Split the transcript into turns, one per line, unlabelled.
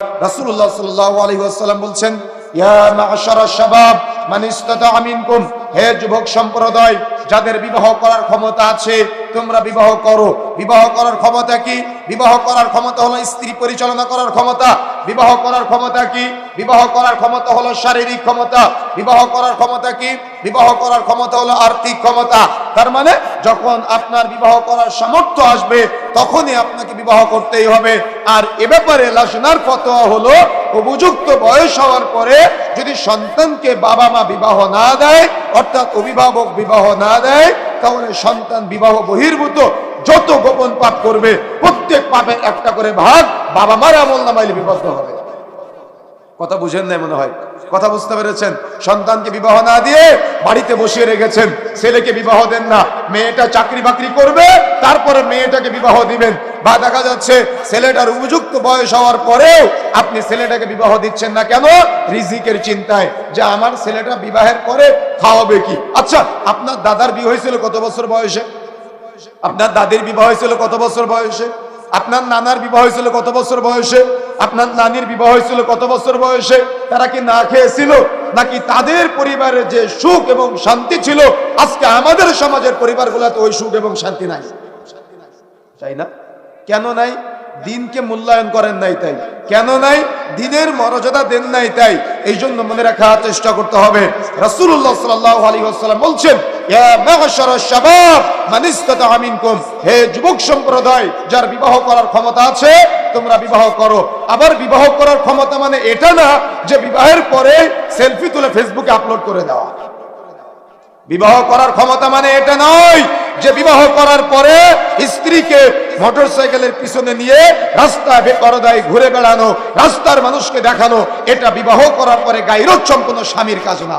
রাসূলুল্লাহ সাল্লাল্লাহু আলাইহি ওয়াসাল্লাম বলছেন, ইয়া মা'শারাশ শাবাব মান ইসতাতা'a মিনকুম, হে যুবক সম্প্রদায়, যাদের বিবাহ করার ক্ষমতা আছে তোমরা বিবাহ করো। বিবাহ করার ক্ষমতা কি? বিবাহ করার ক্ষমতা হলো স্ত্রী পরিচালনা করার ক্ষমতা। বিবাহ করার ক্ষমতা কি? বিবাহ করার ক্ষমতা হলো শারীরিক ক্ষমতা। বিবাহ করার ক্ষমতা কি? বিবাহ করার ক্ষমতা হলো আর্থিক ক্ষমতা। তার মানে যখন আপনার বিবাহ করার সামর্থ্য আসবে তখনই আপনাকে বিবাহ করতেই হবে। আর এ ব্যাপারে লাজনার ফতোয়া হলো, উপযুক্ত বয়স হওয়ার পরে যদি সন্তানকে বাবা মা বিবাহ না দেয়, অর্থাৎ অভিভাবক বিবাহ না দেয়, তাহলে সন্তান বিবাহ বহির্ভূত যত গোপন পাপ করবে প্রত্যেক পাপের একটা করে ভাগ বাবা মার আমলনামায় লিপিবদ্ধ হবে। কথা বুঝেন না মনে হয়? কথা বুঝতে পেরেছেন? সন্তানকে বিবাহ না দিয়ে বাড়িতে বসিয়ে রেখেছেন, ছেলেকে বিবাহ দেন না, মেয়েটা চাকরি বাকরি করবে তারপরে মেয়েটাকে বিবাহ দিবেন। বা দেখা যাচ্ছে ছেলেটার উপযুক্ত বয়স হওয়ার পরেও আপনি ছেলেটাকে বিবাহ দিচ্ছেন না, কেন? রিজিকের চিন্তায়, যে আমার ছেলেটা বিবাহের পরে খাওয়াবে কি। আচ্ছা, আপনার দাদার বিয়ে হয়েছিল কত বছর বয়সে? আপনার দাদির বিবাহ হয়েছিল কত বছর বয়সে? আপনার নানার বিবাহ হয়েছিল কত বছর বয়সে? আপনার নানির বিবাহ হয়েছিল কত বছর বয়সে? তারা কি না খেয়েছিল? নাকি তাদের পরিবারের যে সুখ এবং শান্তি ছিল আজকে আমাদের সমাজের পরিবারগুলোতে ওই সুখ এবং শান্তি নাই? তাই না? কেন নাই? দিনকে মূল্যায়ন করেন নাই তাই। কেন নাই? দিনের মর্যাদা দেন নাই তাই। এই জন্য মনে রাখার চেষ্টা করতে হবে, রাসূলুল্লাহ সাল্লাল্লাহু আলাইহি ওয়াসাল্লাম বলছেন, ইয়া মা'শারাশ শাবাব মান ইসতাতা'a মিনকুম, হে যুবক সম্প্রদায়, যার বিবাহ করার ক্ষমতা আছে তোমরা বিবাহ করো। আবার বিবাহ করার ক্ষমতা মানে এটা না যে বিবাহের পরে সেলফি তুলে ফেসবুকে আপলোড করে দেওয়া। বিবাহ করার ক্ষমতা মানে এটা নয় যে বিবাহ করার পরে স্ত্রীকে মোটরসাইকেলের পিছনে নিয়ে রাস্তায় বেপরদায় ঘুরে বেড়ানো, রাস্তার মানুষকে দেখানো, এটা বিবাহ করার পরে গায়রত সম্পন্ন স্বামীর কাজ না।